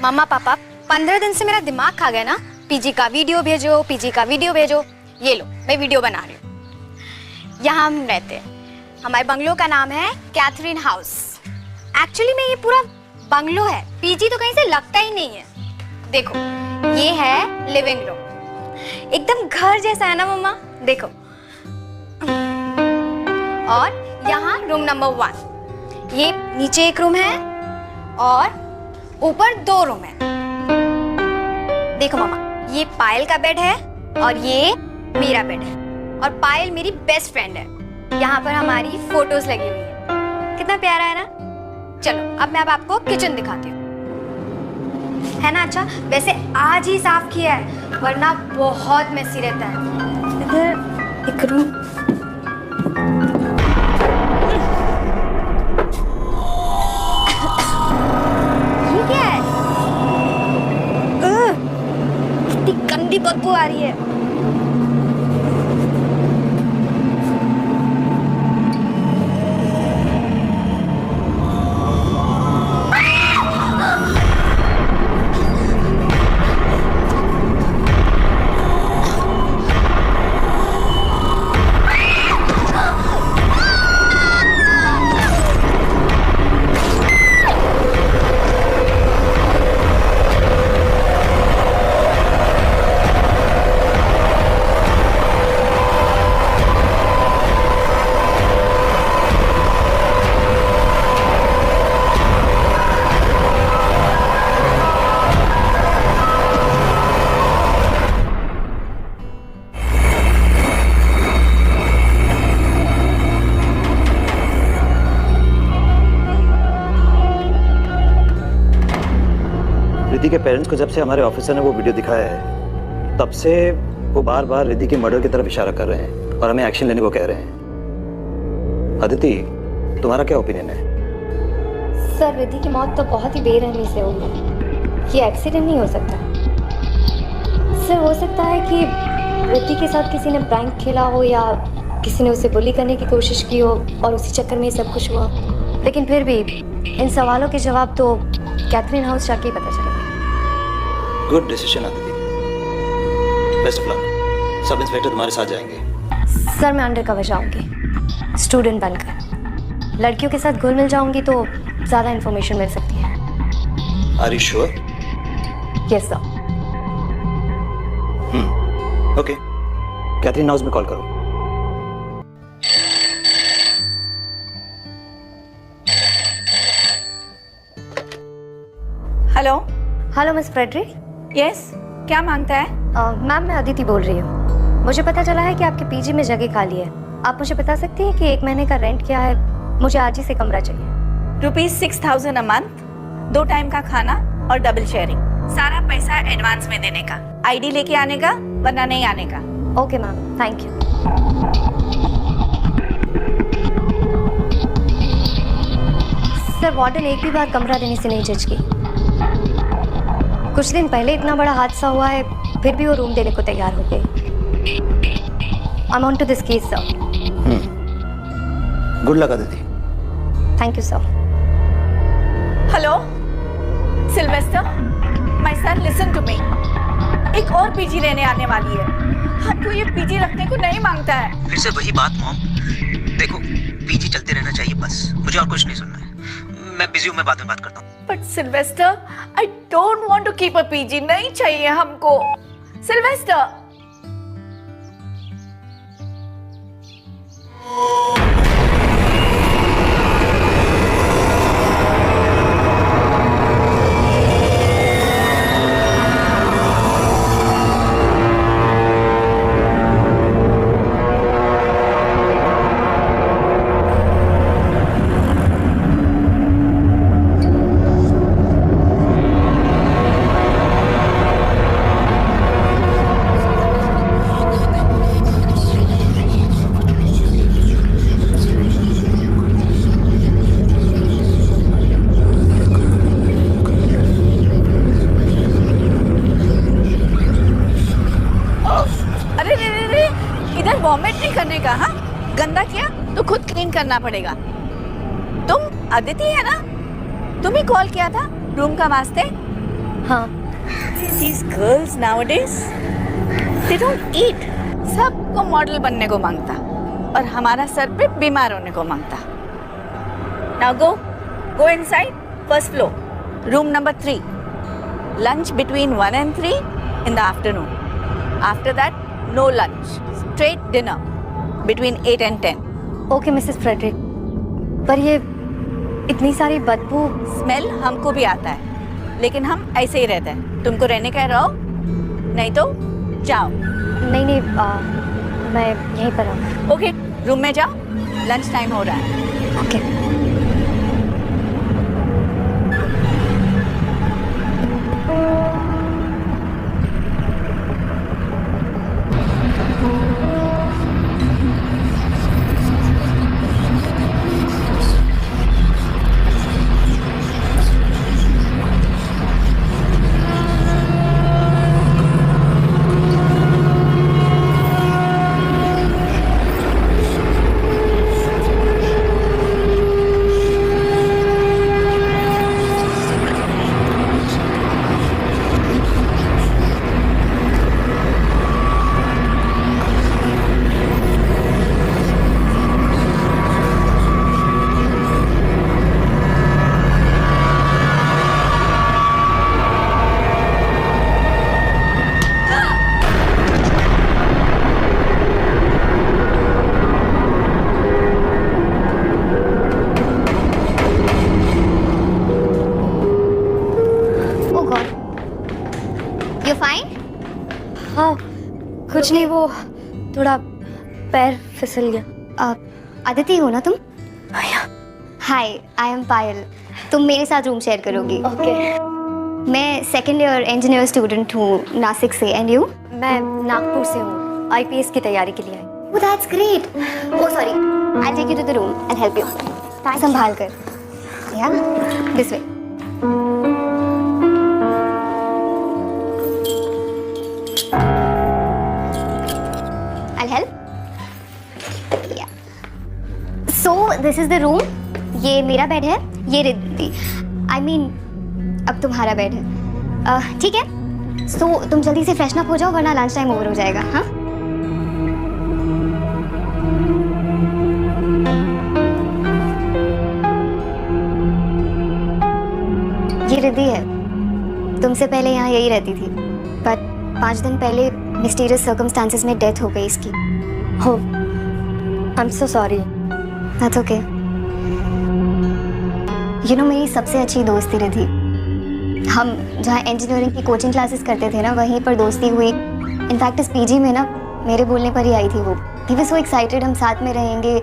मम्मा पापा 15 दिन से मेरा दिमाग खा गया ना, पीजी का वीडियो भेजो, पीजी का वीडियो भेजो। ये लो मैं वीडियो बना रही हूँ। यहाँ हम रहते हैं, हमारे बंगलो का नाम है कैथरीन हाउस। एक्चुअली में ये पूरा बंगलो है, पीजी तो कहीं से लगता ही नहीं है। देखो ये है लिविंग रूम, एकदम घर जैसा है ना मम्मा, देखो। और यहाँ रूम नंबर 1, ये नीचे एक रूम है और ऊपर 2 रूम है। देखो मामा, ये पायल का बेड है और ये मेरा बेड है, और पायल मेरी बेस्ट फ्रेंड है। यहाँ पर हमारी फोटोज लगी हुई है, कितना प्यारा है ना। चलो अब मैं अब आपको किचन दिखाती हूँ, है ना। अच्छा वैसे आज ही साफ किया है, वरना बहुत मेसी रहता है। इधर एक रूम, ये क्या है? कितनी गंदी बदबू आ रही है। रिद्धि के पेरेंट्स को जब से हमारे ऑफिसर ने वो वीडियो दिखाया है, तब से वो बार बार रिद्धि के मर्डर की तरफ इशारा कर रहे हैं और हमें एक्शन लेने को कह रहे हैं। अदिति, तुम्हारा क्या ओपिनियन है? सर रिद्धि की मौत तो बहुत ही बेरहमी से हुई, ये एक्सीडेंट नहीं हो सकता। सर हो सकता है कि रिद्धि के साथ किसी ने प्रैंक खेला हो या किसी ने उसे बुली करने की कोशिश की हो और उसी चक्कर में ये सब कुछ हुआ। लेकिन फिर भी इन सवालों के जवाब तो कैथरीन हाउस जाके ही पता चलेगा। Good decision Aditi, best of luck. Sub inspector तुम्हारे साथ जाएंगे। सर मैं अंडर कवर जाऊंगी, स्टूडेंट बनकर। लड़कियों के साथ घुल मिल जाऊंगी तो ज़्यादा इन्फॉर्मेशन मिल सकती है। Are you sure? Yes sir. Okay, Catherine house में कॉल करो। Hello. Hello miss Frederick. Yes, क्या मांगता है? मैम मैं अदिति बोल रही हूँ। मुझे पता चला है कि आपके पीजी में जगह खाली है। आप मुझे बता सकती हैं कि 1 महीने का रेंट क्या है? मुझे आज ही से कमरा चाहिए। ₹6000 अ मंथ, 2 टाइम का खाना और डबल शेयरिंग। सारा पैसा एडवांस में देने का, आईडी लेके आने का, वरना नहीं आने का। Okay ma'am, thank you. Sir warden एक भी बार कमरा देने से नहीं जज की। कुछ दिन पहले इतना बड़ा हादसा हुआ है, फिर भी वो रूम देने को तैयार हो गई। I am on to this case sir. Good luck Aditi. Thank you sir. Hello Sylvester, my son listen to me. एक और पीजी लेने आने वाली है। हाँ, तो ये पीजी रखने को नहीं मांगता है। फिर से वही बात मॉम। देखो पीजी चलते रहना चाहिए बस, मुझे और कुछ नहीं सुनना है। मैं बिजी हूँ, मैं बाद में बात करता हूँ। But Sylvester, I don't want to keep a PG. नहीं चाहिए हमको सिल्वेस्टर। वॉमिट नहीं करने का। हाँ, गंदा किया तो खुद क्लीन करना पड़ेगा। तुम अदिति है ना? तुम ही कॉल किया था रूम का वास्ते। हाँ These girls nowadays, they don't eat. सबको मॉडल बनने को मांगता और हमारा सर पे बीमार होने को मांगता. Now go inside, first floor, room number 3. Lunch between 1 and 3 in the afternoon. After that, no lunch, straight dinner between 8 and 10. Okay Mrs Frederick, पर ये इतनी सारी बदबू. स्मेल हमको भी आता है, लेकिन हम ऐसे ही रहते हैं. तुमको रहने का रहो, नहीं तो जाओ. नहीं मैं यहीं पर हूँ. ओके, रूम में जाओ, लंच टाइम हो रहा है. ओके. हाँ कुछ नहीं, वो थोड़ा पैर फिसल गया. अदिति हो ना तुम? हाय, आई एम पायल. तुम मेरे साथ रूम शेयर करोगी. ओके. मैं सेकेंड ईयर इंजीनियर स्टूडेंट हूँ नासिक से. And you? मैं नागपुर से हूँ, आईपीएस की तैयारी के लिए आई. Oh, that's great. Oh, sorry. I'll take you to the room and help you. संभाल कर. Yeah, this way. I'll help. Yeah. So this is the room. ये मेरा बेड है, ये रिद्धि. I mean, अब तुम्हारा बेड है. ठीक है. So तुम जल्दी से फ्रेशन अप हो जाओ, वरना लंच टाइम ओवर हो जाएगा. हाँ. ये रिद्धि है. तुमसे पहले यहाँ यही रहती थी, बट 5 दिन पहले मिस्टीरियस सर्कमस्टांसेस में डेथ हो गई इसकी. हो, I am so sorry. That's okay. You know, मेरी सबसे अच्छी दोस्त थी रिद्धि. हम जहाँ इंजीनियरिंग की कोचिंग क्लासेस करते थे ना, वहीं पर दोस्ती हुई. इनफैक्ट इस पीजी में ना मेरे बोलने पर ही आई थी वो. ही वाज सो एक्साइटेड, हम साथ में रहेंगे.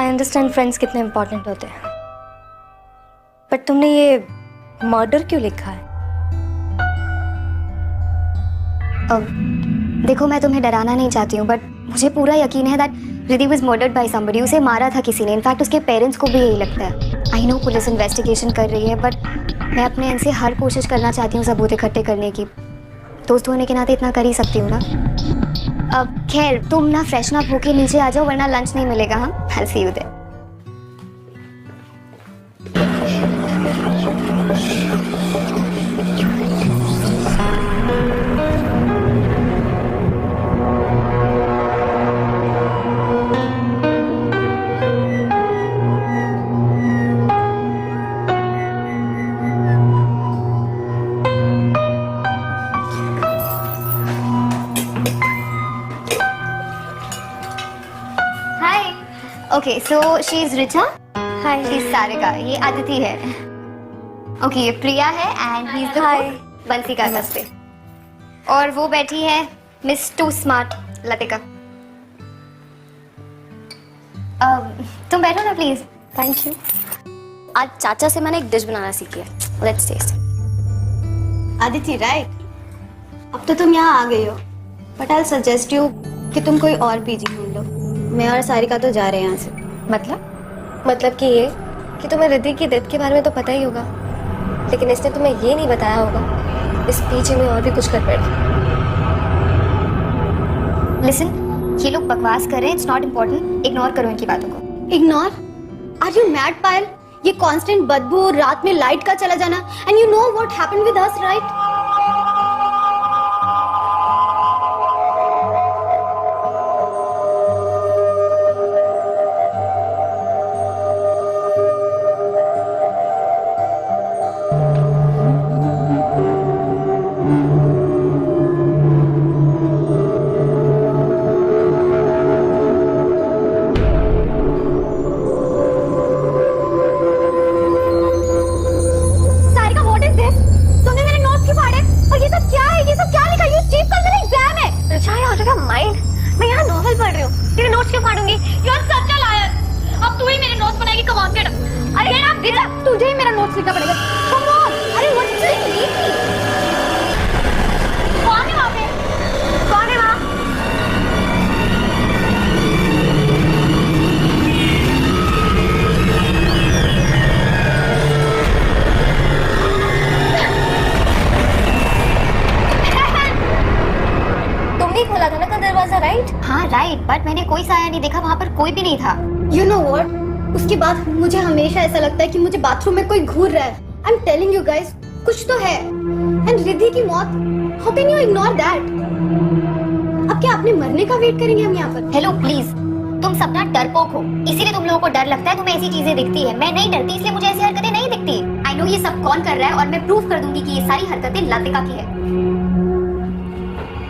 आई अंडरस्टैंड फ्रेंड्स कितने इम्पोर्टेंट होते हैं, बट तुमने ये मर्डर क्यों लिखा है? देखो, मैं तुम्हें डराना नहीं चाहती हूँ, बट मुझे पूरा यकीन है that Riddhi was murdered by somebody. उसे मारा था किसी ने. इनफैक्ट उसके पेरेंट्स को भी यही लगता है. आई नो पुलिस इन्वेस्टिगेशन कर रही है, बट मैं अपने एंड से हर कोशिश करना चाहती हूँ सबूत इकट्ठे करने की. दोस्त होने के नाते इतना कर ही सकती हूँ ना. अब खैर, तुम ना फ्रेशन अप होके नीचे आ जाओ, वरना लंच नहीं मिलेगा. हाँ, I'll see you there. Okay, so she is Richa. Hi. She is Sarika. ये अदिति है. Okay, ये प्रिया है and he is the Hi. cook, बंसी का हस्ते. और वो बैठी है मिस टू स्मार्ट लतिका. तुम बैठो ना प्लीज. Thank you. आज चाचा से मैंने एक डिश बनाना सीखी है. Let's taste. अदिति, राइट? अब तो तुम यहाँ आ गई हो, बट आई सजेस्ट यू कि तुम कोई और पीजी ढूंढ लो. मैं और सारिका तो जा रहे हैं यहाँ से. मतलब कि ये कि तुम्हें रिद्धि की डेथ के बारे में तो पता ही होगा, लेकिन इसने तुम्हें ये नहीं बताया होगा इस पीछे में और भी कुछ गड़बड़ है. Listen, ये लोग बकवास कर रहे हैं. It's not important. इग्नोर करो इनकी बातों को. इग्नोर? आर यू मैड पायल? ये कांस्टेंट बदबू, रात में लाइट का चला जाना, and you know what happened with us, right? तुझे ही मेरा नोट्स लिखना पड़ेगा। Come on! अरे what is doing lately? कौन है वहाँ पे? कौन है वहाँ? तुमने खोला था ना का दरवाजा, राइट? हाँ राइट, बट मैंने कोई साया नहीं देखा, वहाँ पर कोई भी नहीं था। You know what? उसके बाद मुझे हमेशा ऐसा लगता है कि मुझे बाथरूम में कोई घूर रहा है। I'm telling you guys, कुछ तो है। And रिद्धि की मौत, how can you ignore that? अब क्या अपने मरने का वेट करेंगे हम यहाँ पर? हेलो प्लीज, तुम सब ना डरपोक हो, इसीलिए तुम लोगों को डर लगता है, तुम्हें ऐसी चीजें दिखती है। मैं नहीं डरती, इसलिए मुझे ऐसी हरकतें नहीं दिखती। आई नो ये सब कौन कर रहा है और मैं प्रूफ कर दूंगी कि ये सारी हरकतें लतिका की है।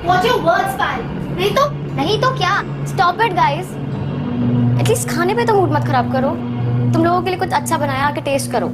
Watch your words, pal. नहीं तो क्या? Stop it guys. एटलीस्ट खाने पे तो मूड मत खराब करो। तुम लोगों के लिए कुछ अच्छा बनाया, आके टेस्ट करो।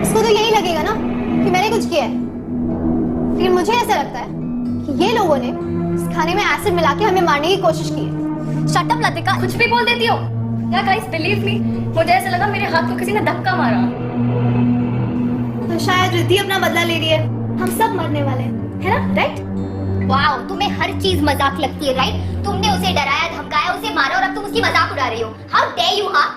इसको तो यही लगेगा ना कि मैंने कुछ किया है, लेकिन मुझे ऐसा लगता है कि ये लोगों ने इस खाने में एसिड मिला के हमें मारने की कोशिश की है। शट अप लतिका, कुछ भी बोल देती हो। या गाइस बिलीव मी, मुझे ऐसा लगा मेरे हाथ को किसी ने धक्का मारा। तो शायद रिद्धि अपना बदला ले रही है, हम सब मरने वाले हैं, है ना? राइट? वाओ, तुम्हें हर चीज मजाक लगती है, राइट? तुमने उसे डराया, धमकाया, उसे मारा और अब तुम उसकी मजाक उड़ा रही हो। हाउ डेयर यू, हाँ?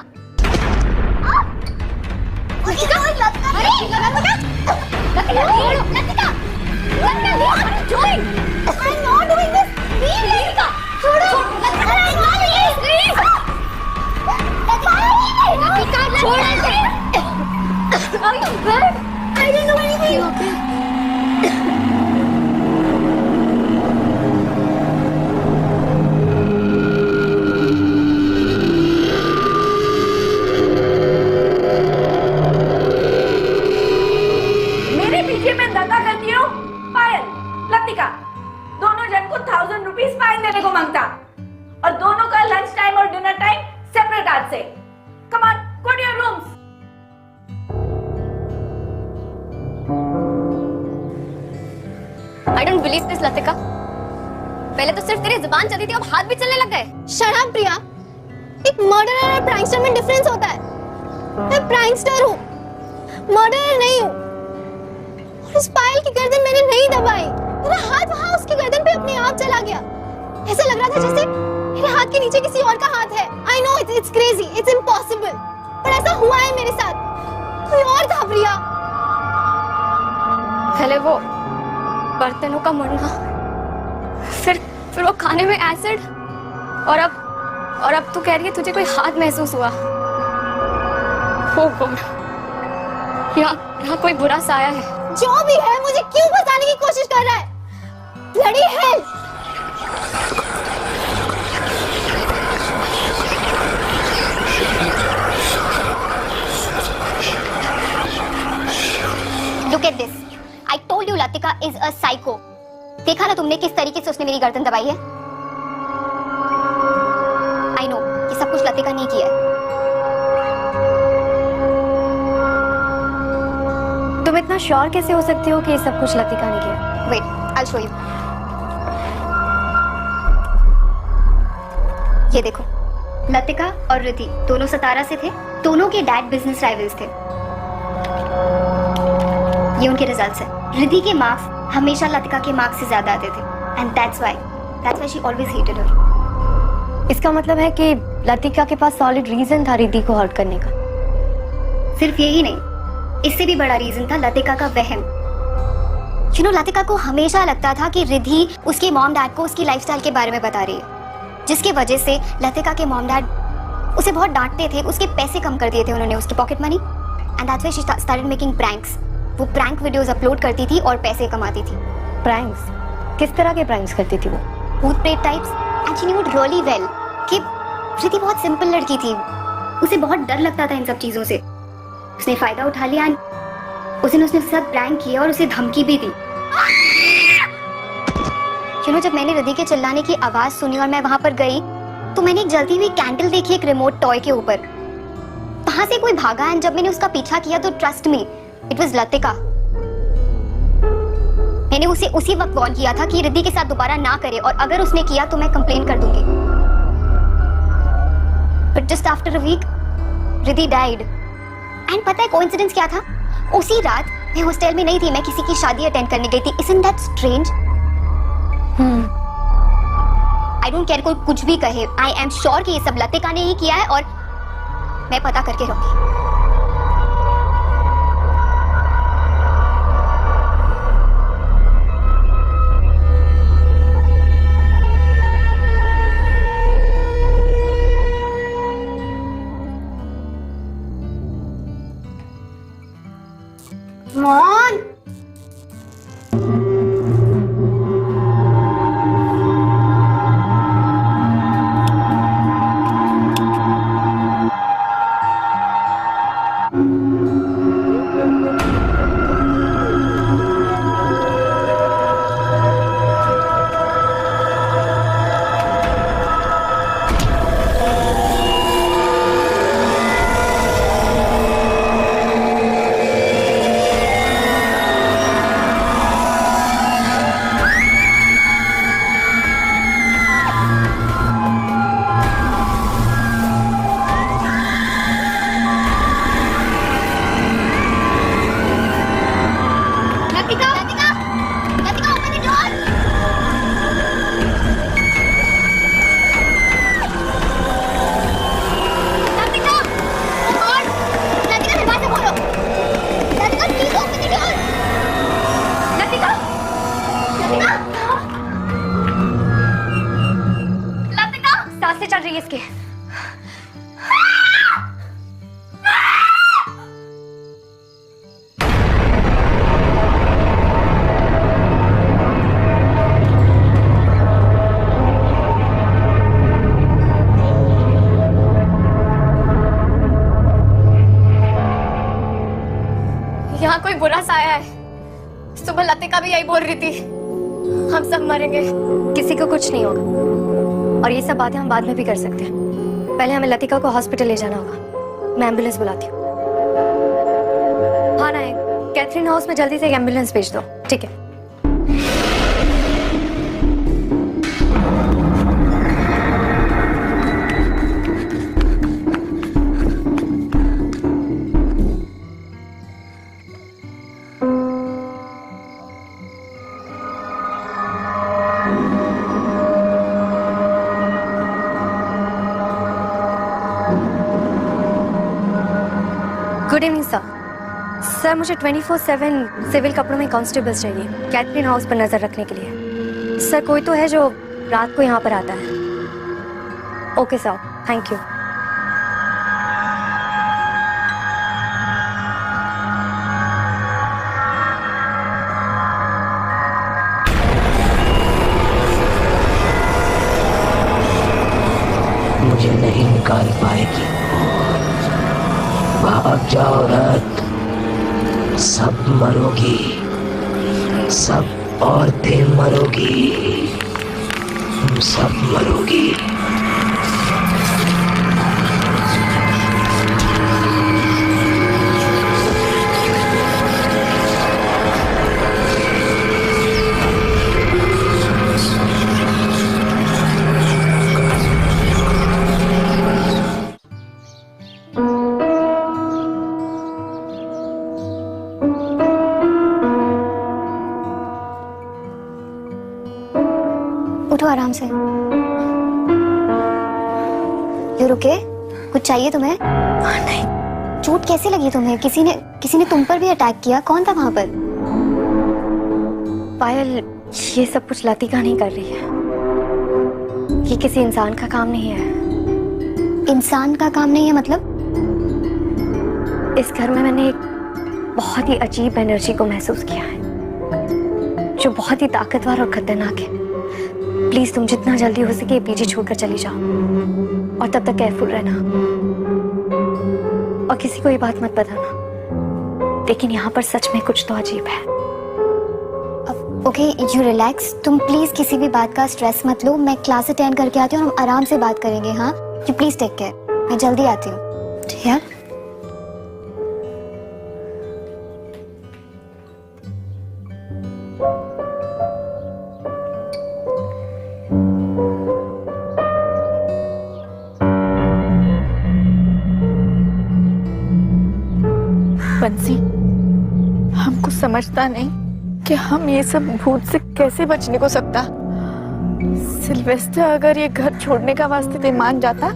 दोनों जन को 1000 रुपीज फाइन देने को मांगता और दोनों का लंच टाइम और डिनर टाइम सेपरेट आज से। Come on, go to your rooms. I don't believe this Latika. पहले तो सिर्फ तेरी जुबान चलती थी, अब हाथ भी चलने लग गए। शट अप प्रिया, एक मर्डरर और प्रैंकस्टर में डिफरेंस होता है। मैं प्रैंकस्टर हूँ, मर्डरर नहीं हूँ। और उस पायल की गर्दन मैंने नहीं दबाई, मेरा हाथ वहां उसकी गर्दन पे अपने आप चला गया। ऐसा लग रहा था जैसे मेरे हाथ के नीचे किसी और का हाथ है। I know it's crazy, it's impossible, पर ऐसा हुआ है मेरे साथ। कोई और था प्रिया। पहले वो बर्तनों का मरना, फिर वो खाने में एसिड, और अब तू कह रही है तुझे कोई हाथ महसूस हुआ। ओ गॉड, यहाँ कोई बुरा साया है। जो भी है, मुझे क्यों फंसाने की कोशिश कर रहा है? Bloody hell! Look at this. I told you Latika is a psycho. देखा ना तुमने किस तरीके से उसने मेरी गर्दन दबाई है? I know ये सब कुछ लतिका ने किया है। तुम इतना श्योर कैसे हो सकती हो कि ये सब कुछ लतिका ने किया? Wait, I'll show you. ये देखो, लतिका और रिद्धि दोनों सतारा से थे। दोनों के डैड बिजनेस राइवल्स थे। ये उनके रिजल्ट्स हैं। रिद्धि के मार्क्स हमेशा लतिका के मार्क्स से ज्यादा आते थे and that's why she always hated her. इसका मतलब है कि लतिका के पास सॉलिड रीजन था रिद्धि को हर्ट करने का। सिर्फ यही नहीं, इससे भी बड़ा रीजन था लतिका का वहम। लतिका को हमेशा लगता था कि रिद्धि उसके मॉम डैड को उसकी लाइफस्टाइल के बारे में बता रही है, जिसकी वजह से लतिका के मॉम डैड उसे बहुत डांटते थे। उसके पैसे कम कर दिए थे उन्होंने, उसकी pocket money, and that's why she started making pranks. वो प्रैंक वीडियोस अपलोड करती थी और पैसे कमाती थी। प्रैंक्स? किस तरह के प्रैंक्स करती थी वो? भूत प्रेत types, and she knew it really well कि रिद्धि बहुत सिंपल लड़की थी, उसे बहुत डर लगता था इन सब चीजों से। उसने फायदा उठा लिया एंड उस दिन उसने सब प्रैंक किया और उसे धमकी भी दी। जब मैंने रिद्धि के चिल्लाने की आवाज सुनी और मैं वहां पर गई तो मैंने एक जलती हुई कैंडल देखी एक रिमोट टॉय के ऊपर। वहां से कोई भागा एंड जब मैंने उसका पीछा किया तो trust me, it was Latika. मैंने उसे उसी वक्त वार्न किया था कि रिद्धि के साथ दोबारा ना करे और अगर उसने किया तो मैं कंप्लेन कर दूंगी। But just after a week Riddhi died. And पता है कोइंसिडेंस क्या था? उसी रात मैं हॉस्टल में नहीं थी, मैं किसी की शादी अटेंड करने गई थी। Isn't that strange? I don't care कोई कुछ भी कहे, I am sure कि ये सब लतिका ने ही किया है और मैं पता करके रहूंगी। Come चल रही है इसके। यहाँ कोई बुरा साया है। सुबह लतिका भी यही बोल रही थी, हम सब मरेंगे। किसी को कुछ नहीं होगा और ये सब बातें हम बाद में भी कर सकते हैं। पहले हमें लतिका को हॉस्पिटल ले जाना होगा। मैं एम्बुलेंस बुलाती हूँ। हाँ ना, कैथरीन हाउस में जल्दी से एक एम्बुलेंस भेज दो। ठीक है। Good evening sir. मुझे 24/7 सिविल कपड़ों में कांस्टेबल्स चाहिए कैथरीन हाउस पर नजर रखने के लिए। सर कोई तो है जो रात को यहाँ पर आता है। Okay sir, thank you. मुझे नहीं निकाल पाएगी। भाग जाओ रात, सब मरोगी, सब औरतें मरोगी, तुम सब मरोगी। बैठो आराम से। यू रुके? कुछ चाहिए तुम्हें? नहीं। चोट कैसे लगी तुम्हें? किसी ने तुम पर भी अटैक किया? कौन था वहां पर? पायल, ये सब कुछ लतिका नहीं कर रही है। ये किसी इंसान का काम नहीं है। इंसान का काम नहीं है मतलब? इस घर में मैंने एक बहुत ही अजीब एनर्जी को महसूस किया है, जो बहुत ही ताकतवर और खतरनाक है। प्लीज तुम जितना जल्दी हो सके पीजी छोड़कर चली जाओ, और तब तक केयरफुल रहना, और किसी को ये बात मत बताना। लेकिन यहाँ पर सच में कुछ तो अजीब है। Okay, you relax. तुम प्लीज किसी भी बात का स्ट्रेस मत लो। मैं क्लास अटेंड करके आती हूँ और हम आराम से बात करेंगे। हाँ, यू प्लीज टेक केयर। मैं जल्दी आती हूँ, ठीक है? बंसी, हमको समझता नहीं कि हम ये सब भूत से कैसे बचने को सकता। सिल्वेस्टर अगर ये घर छोड़ने का वास्ते ते मान जाता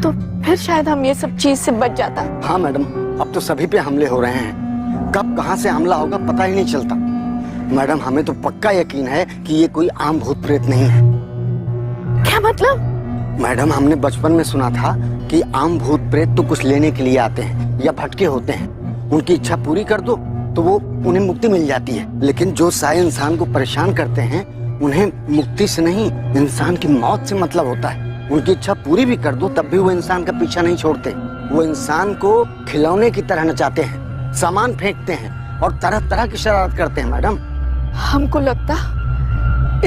तो फिर शायद हम ये सब चीज से बच जाता। हाँ मैडम, अब तो सभी पे हमले हो रहे हैं। कब कहाँ से हमला होगा पता ही नहीं चलता। मैडम, हमें तो पक्का यकीन है कि ये कोई आम भूत प्रेत नहीं है। क्या मतलब? मैडम, हमने बचपन में सुना था कि आम भूत प्रेत तो कुछ लेने के लिए आते हैं या भटके होते हैं। उनकी इच्छा पूरी कर दो तो वो उन्हें मुक्ति मिल जाती है। लेकिन जो सारे इंसान को परेशान करते हैं उन्हें मुक्ति से नहीं, इंसान की मौत से मतलब होता है। उनकी इच्छा पूरी भी कर दो तब भी वो इंसान का पीछा नहीं छोड़ते। वो इंसान को खिलौने की तरह नचाते हैं, सामान फेंकते हैं और तरह तरह की शरारत करते हैं। मैडम, हमको लगता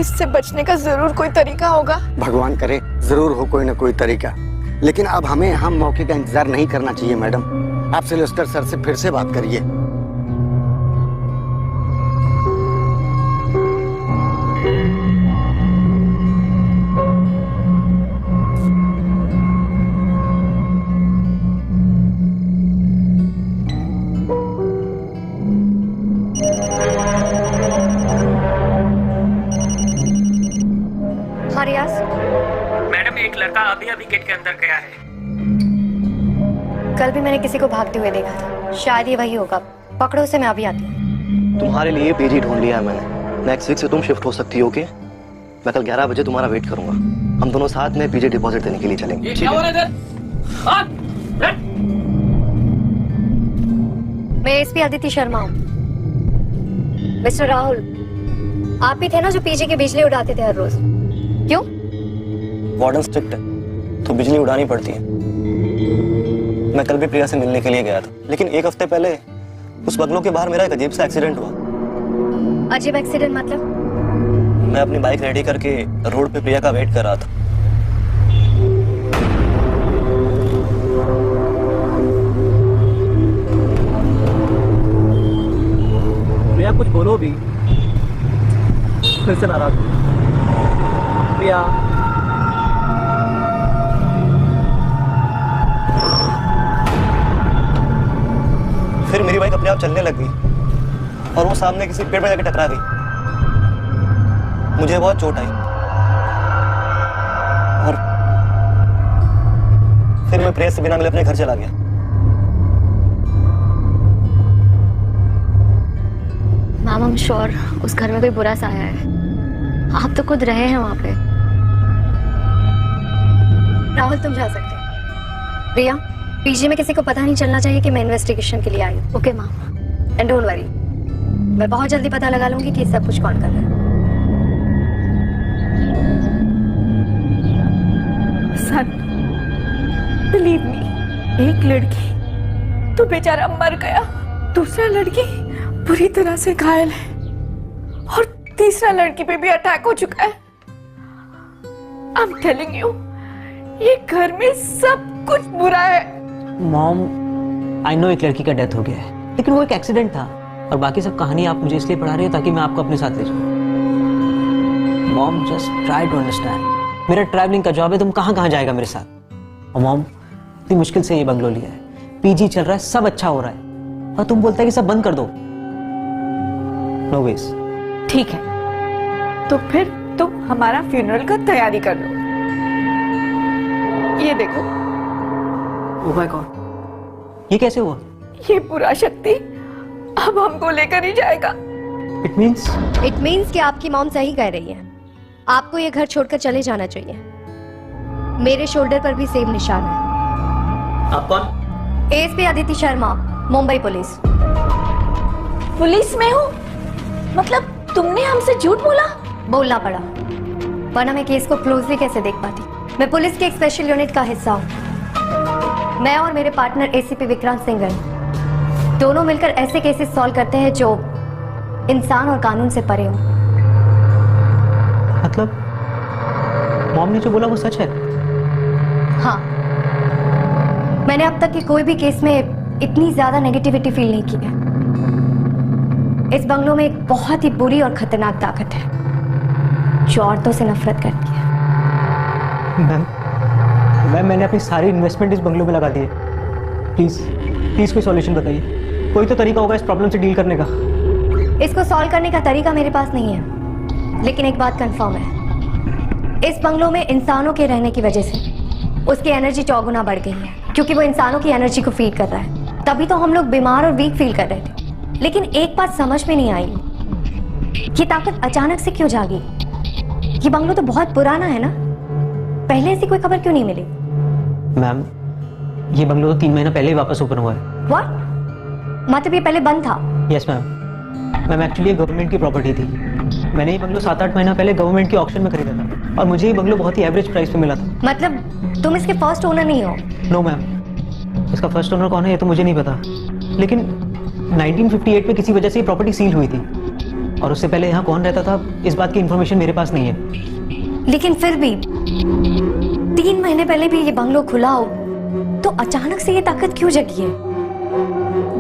इससे बचने का जरूर कोई तरीका होगा। भगवान करे जरूर हो कोई ना कोई तरीका। लेकिन अब हमें यहाँ मौके का इंतजार नहीं करना चाहिए। मैडम, आप सिल्वेस्टर सर से फिर से बात करिए। हाँ रियाज, मैडम, एक लड़का अभी अभी गेट के अंदर गया है। कल भी मैंने किसी को भागते हुए देखा था, शायद ये वही होगा। पकड़ो उसे, मैं अभी आती हूँ। तुम्हारे लिए पीजी ढूंढ लिया है मैंने। नेक्स्ट वीक से तुम शिफ्ट हो सकती हो। ओके, मैं कल 11 बजे तुम्हारा वेट करूंगा। हम दोनों साथ में पीजी डिपॉजिट देने के लिए चलेंगे। मैं एसपी अदिति शर्मा हूँ। मिस्टर राहुल, आप ही थे ना जो पीजी की बिजली उड़ाते थे हर रोज? क्यों? वार्डन स्ट्रिक्ट है तो बिजली उड़ानी पड़ती है। मैं कल भी प्रिया से मिलने के लिए गया था, लेकिन एक हफ्ते पहले उस बंगलों के बाहर मेरा एक अजीब सा एक्सीडेंट हुआ। अजीब एक्सीडेंट मतलब? मैं अपनी बाइक रेडी करके रोड पे प्रिया का वेट कर रहा था। प्रिया, कुछ बोलो भी। फिर से नाराज हो प्रिया। फिर मेरी बाइक अपने आप चलने लग गई और वो सामने किसी पेड़ में जाके टकरा गई। मुझे बहुत चोट आई और फिर मैं प्रेस से बिना मिले अपने घर चला गया। मैम, I'm श्योर उस घर में कोई बुरा साया है। आप तो खुद रहे हैं वहां पे। राहुल, तुम जा सकते हो। प्रिया, पीजी में किसी को पता नहीं चलना चाहिए कि मैं इन्वेस्टिगेशन के लिए आई हूँ। Okay ma'am, and don't worry, मैं बहुत जल्दी पता लगा लूंगी कि सब कुछ कौन कर रहा है। सन, बिलीव मी, एक लड़की तो बेचारा मर गया, दूसरा लड़की बुरी तरह से घायल है और तीसरा लड़की पे भी अटैक हो चुका है। I'm telling you, ये घर में सब कुछ बुरा है। मॉम, आई नो एक लड़की का डेथ हो गया है, लेकिन वो एक एक्सीडेंट था और बाकी सब कहानी आप मुझे इसलिए पढ़ा रहे हो ताकि मैं आपको अपने साथ ले जाऊं। Mom, just try to understand. मेरा ट्रैवलिंग का जॉब है, तुम कहाँ कहाँ जाएगा मेरे साथ? और मॉम, इतनी मुश्किल से ये बंगलो लिया है, पीजी चल रहा है, सब अच्छा हो रहा है, और तुम बोलता है कि सब बंद कर दो। No ways. ठीक है, तो फिर तुम हमारा फ्यूनरल का तैयारी कर लो। ये देखो, ओह माय गॉड, ये कैसे हुआ? ये पूरा शक्ति अब हमको लेकर ही जाएगा। इट मीन्स कि आपकी मॉम सही कह रही है, आपको ये घर छोड़कर चले जाना चाहिए। मेरे शोल्डर पर भी सेम निशान है। आप कौन? ASP Aditi Sharma, Mumbai police. Police में हो? मतलब तुमने हमसे झूठ बोला? बोलना पड़ा, वरना मैं केस को क्लोजली कैसे देख पाती। मैं पुलिस की एक स्पेशल यूनिट का हिस्सा हूँ। मैं और मेरे पार्टनर एसीपी विक्रांत सिंह दोनों मिलकर ऐसे केसेस सॉल्व करते हैं जो इंसान और कानून से परे हो। मतलब मॉम ने जो बोला वो सच है? हाँ, मैंने अब तक के कोई भी केस में इतनी ज्यादा नेगेटिविटी फील नहीं की है। इस बंगलों में एक बहुत ही बुरी और खतरनाक ताकत है जो औरतों से नफरत करती है। मैम, मैंने अपनी सारी इन्वेस्टमेंट इस बंगलों में लगा दी है। प्लीज कोई सॉल्यूशन बताइए। कोई तो तरीका होगा इस प्रॉब्लम से डील करने का। इसको सॉल्व करने का तरीका मेरे पास नहीं है, लेकिन एक बात कंफर्म है, इस बंगलों में इंसानों के रहने की वजह से उसकी एनर्जी 4 गुना बढ़ गई है, क्योंकि वो इंसानों की एनर्जी को फीड कर रहा है। तभी तो हम लोग बीमार और वीक फील कर रहे थे। लेकिन एक बात समझ में नहीं आई, ये ताकत अचानक से क्यों जागी? ये बंगलो तो बहुत पुराना है ना, पहले ऐसी कोई खबर क्यों नहीं मिली? मैम, ये बंगलो तो 3 महीना पहले ही वापस ओपन हुआ है। व्हाट? मतलब ये पहले बंद था? यस मैम, एक्चुअली गवर्नमेंट की प्रॉपर्टी थी। मैंने ये बंगलो 7-8 महीना पहले गवर्नमेंट के ऑक्शन में खरीदा था और मुझे ये बंगलो बहुत ही एवरेज प्राइस पे मिला था। मतलब तुम इसके फर्स्ट ओनर नहीं हो? नो मैम, इसका फर्स्ट ओनर कौन है ये तो मुझे नहीं पता, लेकिन 1958 में किसी वजह से ये प्रॉपर्टी सील हुई थी और उससे पहले यहाँ कौन रहता था इस बात की इंफॉर्मेशन मेरे पास नहीं है। लेकिन फिर भी 3 महीने पहले भी ये बंगलो खुला हो तो अचानक से ये ताकत क्यों जगी है?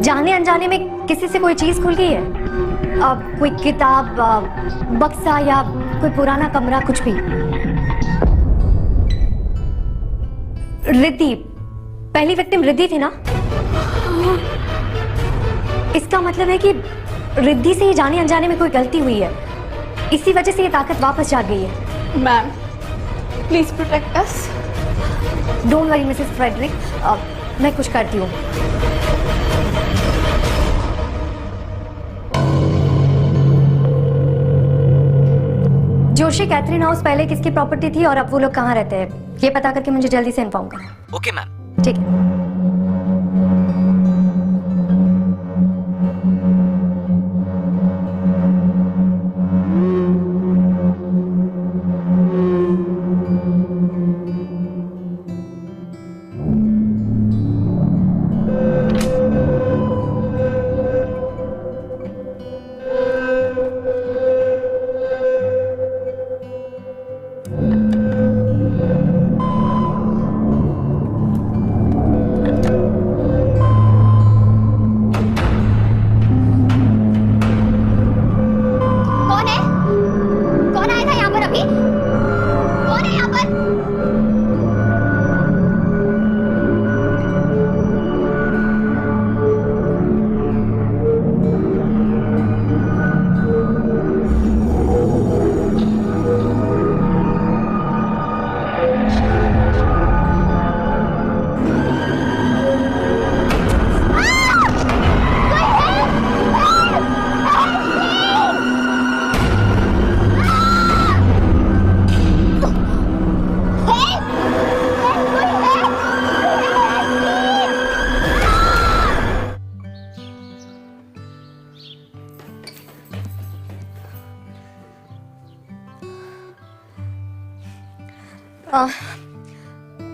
जाने अनजाने में किसी से कोई चीज खुल गई है? कोई किताब, बक्सा या कोई पुराना कमरा, कुछ भी? रिद्धि, पहली विक्टिम रिद्धि थी ना? इसका मतलब है कि रिद्धि से ये जाने अनजाने में कोई गलती हुई है, इसी वजह से ये ताकत वापस जाग गई है। Ma'am, please protect us. Don't worry Mrs Frederick, मैं कुछ करती हूँ। जोशी कैथरीन हाउस पहले किसकी प्रॉपर्टी थी और अब वो लोग कहाँ रहते हैं, ये पता करके मुझे जल्दी से इन्फॉर्म करो। Okay ma'am. ठीक है।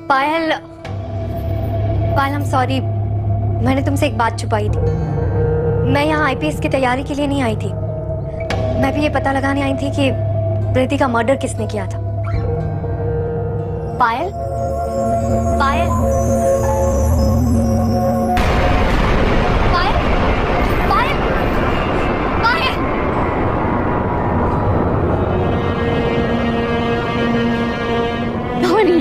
पायल, I'm सॉरी, मैंने तुमसे एक बात छुपाई थी। मैं यहाँ आईपीएस की तैयारी के लिए नहीं आई थी, मैं भी ये पता लगाने आई थी कि प्रीति का मर्डर किसने किया था। पायल, पायल, पायल, पायल, पायल। नवनी,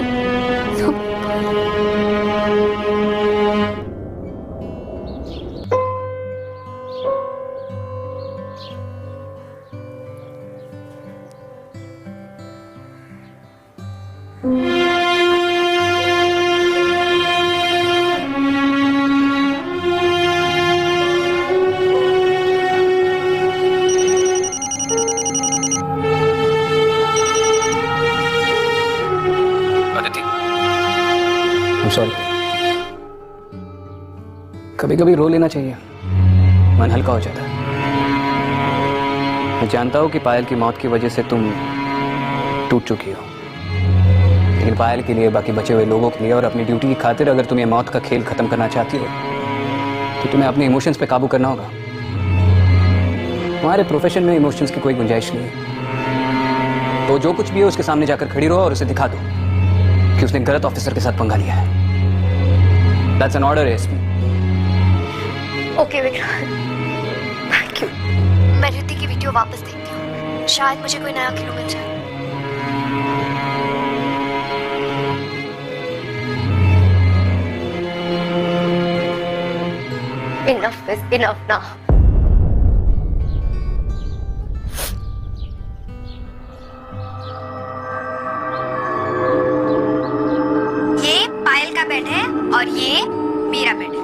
कभी कभी रो लेना चाहिए, मन हल्का हो जाता है। मैं जानता हूँ कि पायल की मौत की वजह से तुम टूट चुकी हो, लेकिन पायल के लिए, बाकी बचे हुए लोगों के लिए और अपनी ड्यूटी की खातिर अगर तुम ये मौत का खेल खत्म करना चाहती हो तो तुम्हें अपने इमोशंस पे काबू करना होगा। तुम्हारे प्रोफेशन में इमोशंस की कोई गुंजाइश नहीं है। तो जो कुछ भी है उसके सामने जाकर खड़ी रहो और उसे दिखा दो कि उसने गलत ऑफिसर के साथ पंगा लिया है। That's an order, ASP. Okay Vikrant, thank you. मैं रिद्धि की वीडियो वापस देखती हूँ, शायद मुझे कोई नया क्लू मिल जाए। Enough is enough now. ये पायल का बेड है और ये मेरा बेड है,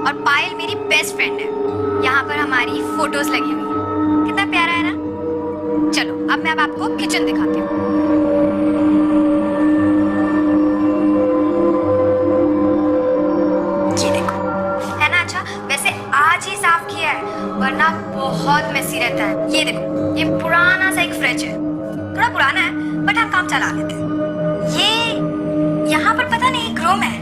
और पायल मेरी बेस्ट फ्रेंड है। यहाँ पर हमारी फोटोज लगी हुई है, कितना प्यारा है ना। चलो अब मैं आपको किचन दिखाती हूँ। ये देखो, है ना अच्छा। वैसे आज ही साफ किया है, वरना बहुत मेसी रहता है। ये देखो, ये पुराना सा एक फ्रिज है, थोड़ा पुराना है बट हम काम चला लेते हैं। ये यहाँ पर पता नहीं एक रूम है।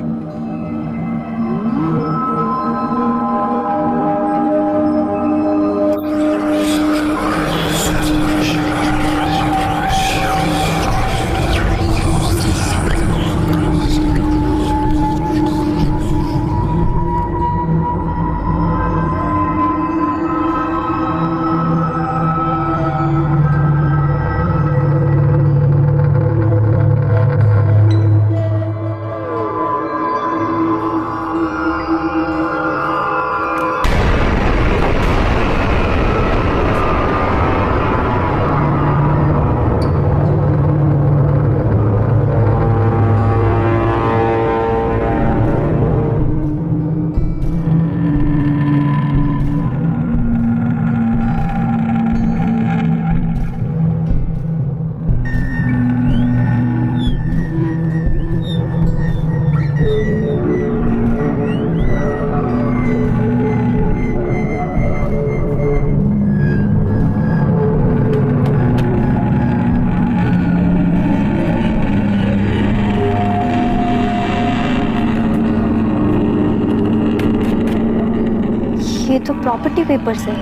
ये तो प्रॉपर्टी पेपर्स है।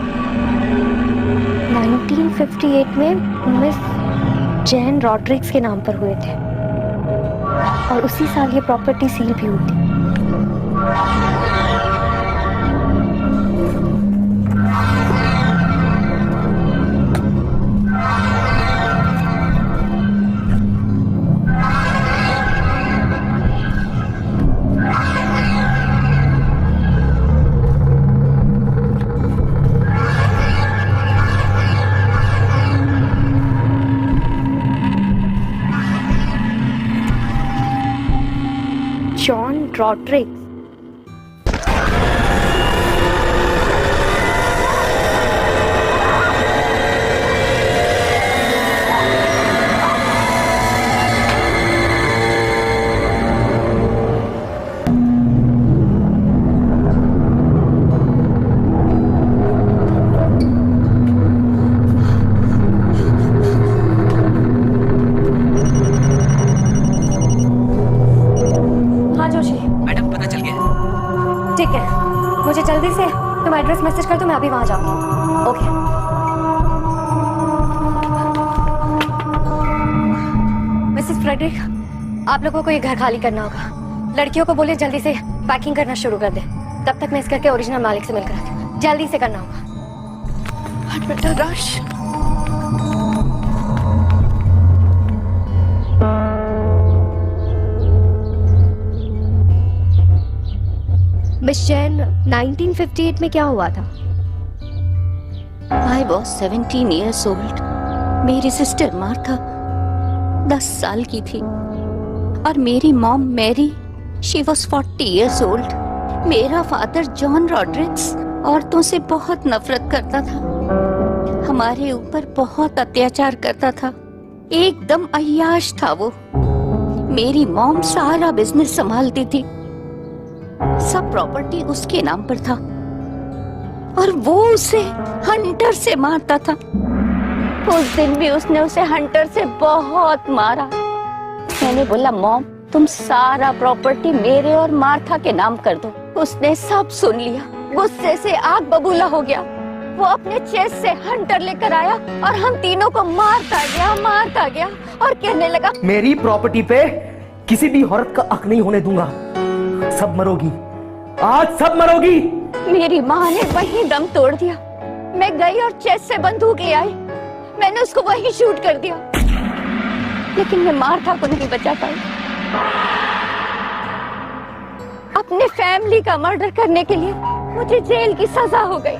1958 में मिस जैन रॉड्रिक्स के नाम पर हुए थे और उसी साल ये प्रॉपर्टी सील भी हुई थी। जॉन रॉड्रिक्स। ठीक है, मुझे जल्दी से तुम एड्रेस मैसेज कर दो, मैं अभी वहां जाऊंगी। ओके। मिसेस फ्रेडरिक, आप लोगों को ये घर खाली करना होगा। लड़कियों को बोले जल्दी से पैकिंग करना शुरू कर दे। तब तक मैं इस घर के ओरिजिनल मालिक से मिलकर आती हूँ। जल्दी से करना होगा। बेटा रश। मिस जैन, 1958 में क्या हुआ था? I was 17 years old. मेरी सिस्टर मार्था 10 साल की थी और मेरी mom Mary she was 40 years old. मेरा फादर जॉन रॉड्रिक्स औरतों से बहुत नफरत करता था, हमारे ऊपर बहुत अत्याचार करता था, एकदम अय्याश था वो। मेरी मॉम सारा बिजनेस संभालती थी, सब प्रॉपर्टी उसके नाम पर था। और वो उसे हंटर से मारता था। उस दिन भी उसने उसे हंटर से बहुत मारा। मैंने बोला मॉम तुम सारा प्रॉपर्टी मेरे और मार्था के नाम कर दो। उसने सब सुन लिया, गुस्से से आग बबूला हो गया। वो अपने चेस्ट से हंटर लेकर आया और हम तीनों को मारता गया और कहने लगा मेरी प्रॉपर्टी पे किसी भी औरत का हक नहीं होने दूंगा। सब मरोगी, आज सब मरोगी। मेरी माँ ने वहीं दम तोड़ दिया। मैं गई और चेस्ट से बंदूक ले आई। मैंने उसको वहीं शूट कर दिया, लेकिन मैं मार्था को नहीं बचा पाई। अपने फैमिली का मर्डर करने के लिए मुझे जेल की सजा हो गई।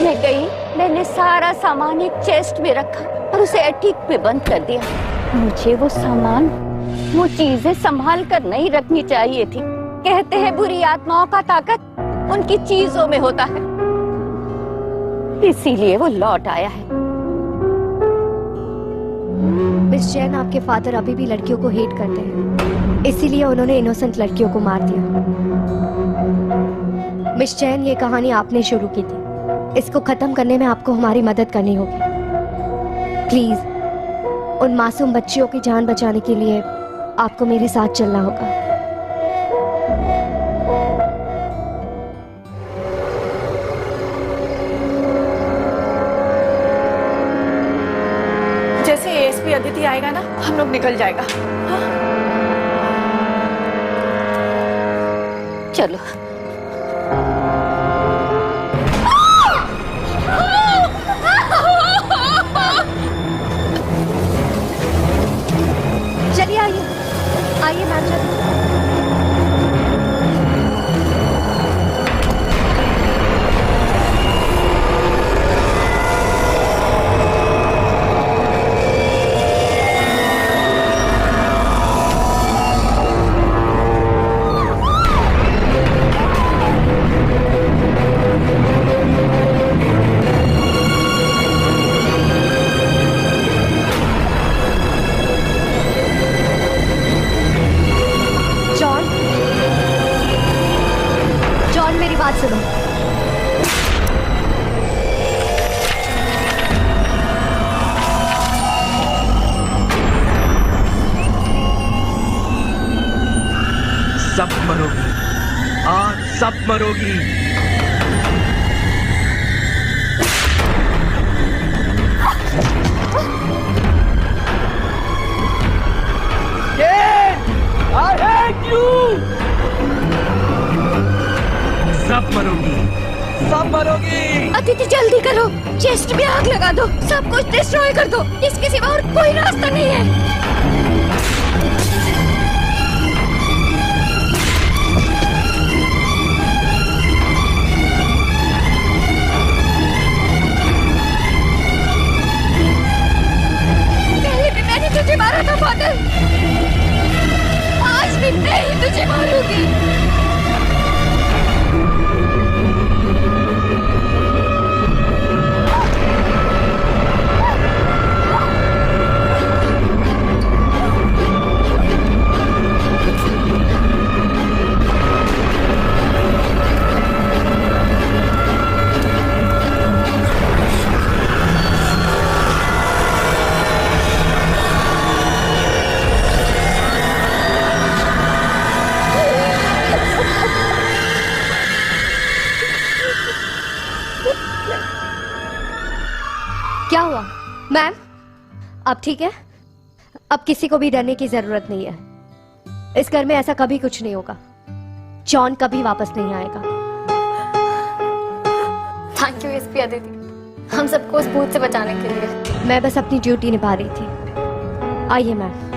मैं गई, मैंने सारा सामान एक चेस्ट में रखा और उसे एटीक पे बंद कर दिया। मुझे वो सामान, वो चीजें संभाल कर नहीं रखनी चाहिए थी। कहते हैं बुरी आत्माओं का ताकत उनकी चीजों में होता है, इसीलिए वो लौट आया है। मिस जैन, आपके फादर अभी भी लड़कियों को हेट करते हैं, इसीलिए उन्होंने इनोसेंट लड़कियों को मार दिया। मिस जैन, ये कहानी आपने शुरू की थी, इसको खत्म करने में आपको हमारी मदद करनी होगी। प्लीज उन मासूम बच्चियों की जान बचाने के लिए आपको मेरे साथ चलना होगा। जैसे एएसपी अदिति आएगा ना, हम लोग निकल जाएगा। हाँ? चलो। चलिए आइए मैम, चलिए। जॉन, मेरी बात सुनो। सब मरोगी, आज सब मरोगी। I hate you! सब मरोगी, सब मरोगी। अदिति जल्दी करो, चेस्ट में आग लगा दो, सब कुछ डिस्ट्रॉय कर दो। इसके सिवा और कोई रास्ता नहीं है। पहले भी मैंने तुझे मारा था फादर, आज भी मैं ही तुझे मारूंगी। क्या हुआ मैम? अब ठीक है? अब किसी को भी डरने की जरूरत नहीं है। इस घर में ऐसा कभी कुछ नहीं होगा। जॉन कभी वापस नहीं आएगा। थैंक यू एसपी अदिति, हम सबको उस भूत से बचाने के लिए। मैं बस अपनी ड्यूटी निभा रही थी। आइए मैम।